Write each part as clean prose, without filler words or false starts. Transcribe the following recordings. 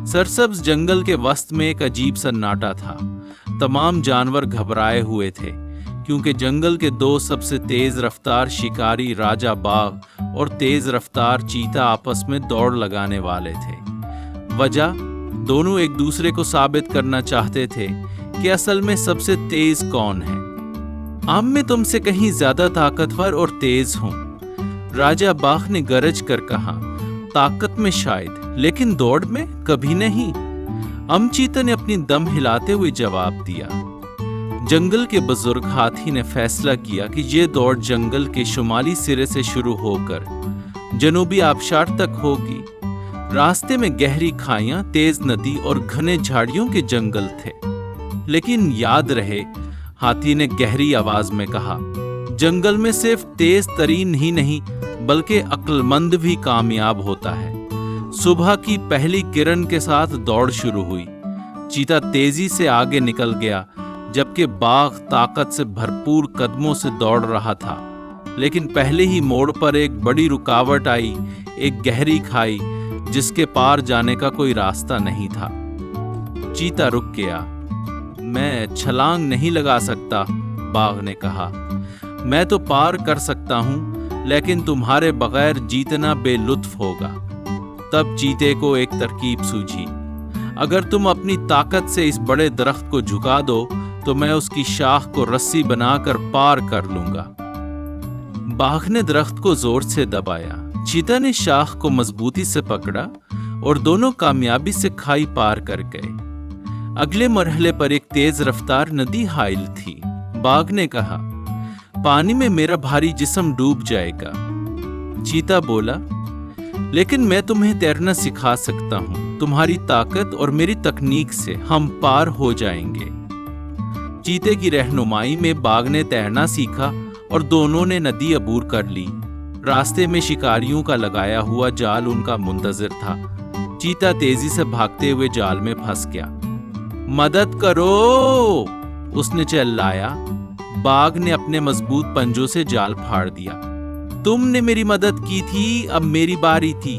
सरसब्ज जंगल के वस्त में एक अजीब सन्नाटा था। तमाम जानवर घबराए हुए थे, क्योंकि जंगल के दो सबसे तेज रफ्तार शिकारी राजा बाघ और तेज रफ्तार चीता आपस में दौड़ लगाने वाले थे। वजह, दोनों एक दूसरे को साबित करना चाहते थे कि असल में सबसे तेज कौन है। आम में तुमसे कहीं ज्यादा ताकतवर और तेज हूं, राजा बाघ ने गरज कर कहा। ताकत में शायद, लेकिन दौड़ में कभी नहीं, चीता ने अपनी दम हिलाते हुए जवाब दिया। जंगल के बुजुर्ग हाथी ने फैसला किया कि ये दौड़ जंगल के शुमाली सिरे से शुरू होकर जनूबी आबशार तक होगी। रास्ते में गहरी खाइयां, तेज नदी और घने झाड़ियों के जंगल थे। लेकिन याद रहे, हाथी ने गहरी आवाज में कहा, जंगल में सिर्फ तेज तरीन ही नहीं बल्कि अक्लमंद भी कामयाब होता है। सुबह की पहली किरण के साथ दौड़ शुरू हुई। चीता तेजी से आगे निकल गया, जबकि बाघ ताकत से भरपूर कदमों से दौड़ रहा था। लेकिन पहले ही मोड़ पर एक बड़ी रुकावट आई, एक गहरी खाई जिसके पार जाने का कोई रास्ता नहीं था। चीता रुक गया। मैं छलांग नहीं लगा सकता, बाघ ने कहा। मैं तो पार कर सकता हूं, लेकिन तुम्हारे बगैर जीतना बेलुत्फ होगा। तब चीते को एक तरकीब सूझी। अगर तुम अपनी ताकत से इस बड़े दरख्त को झुका दो तो मैं उसकी शाख को रस्सी बनाकर पार कर लूंगा। बाघ ने दरख्त को जोर से दबाया। चीता ने शाख को मजबूती से पकड़ा और दोनों कामयाबी से खाई पार कर गए। अगले मरहले पर एक तेज रफ्तार नदी हाइल थी। बाघ ने कहा, पानी में मेरा भारी जिस्म डूब जाएगा। चीता बोला, लेकिन मैं तुम्हें तैरना सिखा सकता हूं। तुम्हारी ताकत और मेरी तकनीक से हम पार हो जाएंगे। चीते की रहनुमाई में बाघ ने तैरना सीखा और दोनों ने नदी अबूर कर ली। रास्ते में शिकारियों का लगाया हुआ जाल उनका मुंतजिर था। चीता तेजी से भागते हुए जाल में फंस गया। मदद करो, उसने चिल्लाया। बाघ ने अपने मजबूत पंजों से जाल फाड़ दिया। तुमने मेरी मदद की थी, अब मेरी बारी थी।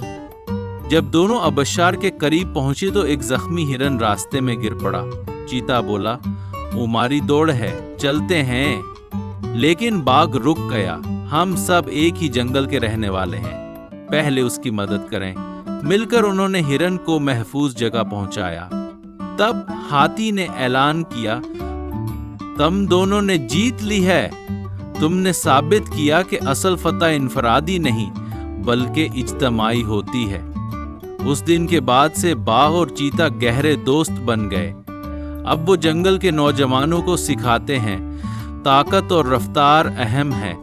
जब दोनों आबशार के करीब पहुंचे तो एक जख्मी हिरन रास्ते में गिर पड़ा। चीता बोला, हमारी दौड़ है, चलते हैं। लेकिन बाघ रुक गया। हम सब एक ही जंगल के रहने वाले हैं, पहले उसकी मदद करें। मिलकर उन्होंने हिरन को महफूज जगह पहुंचाया। तब हाथी ने ऐलान किया, तुम दोनों ने जीत ली है। तुमने साबित किया कि असल फतह इनफरादी नहीं बल्कि इज्तमाई होती है। उस दिन के बाद से बाघ और चीता गहरे दोस्त बन गए। अब वो जंगल के नौजवानों को सिखाते हैं, ताकत और रफ्तार अहम है,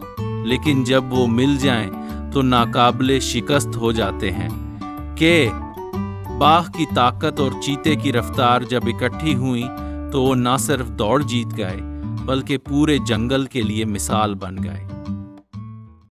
लेकिन जब वो मिल जाएं तो नाकाबिले शिकस्त हो जाते हैं। कि बाघ की ताकत और चीते की रफ्तार जब इकट्ठी हुई तो वो न सिर्फ दौड़ जीत गए बल्कि पूरे जंगल के लिए मिसाल बन गए।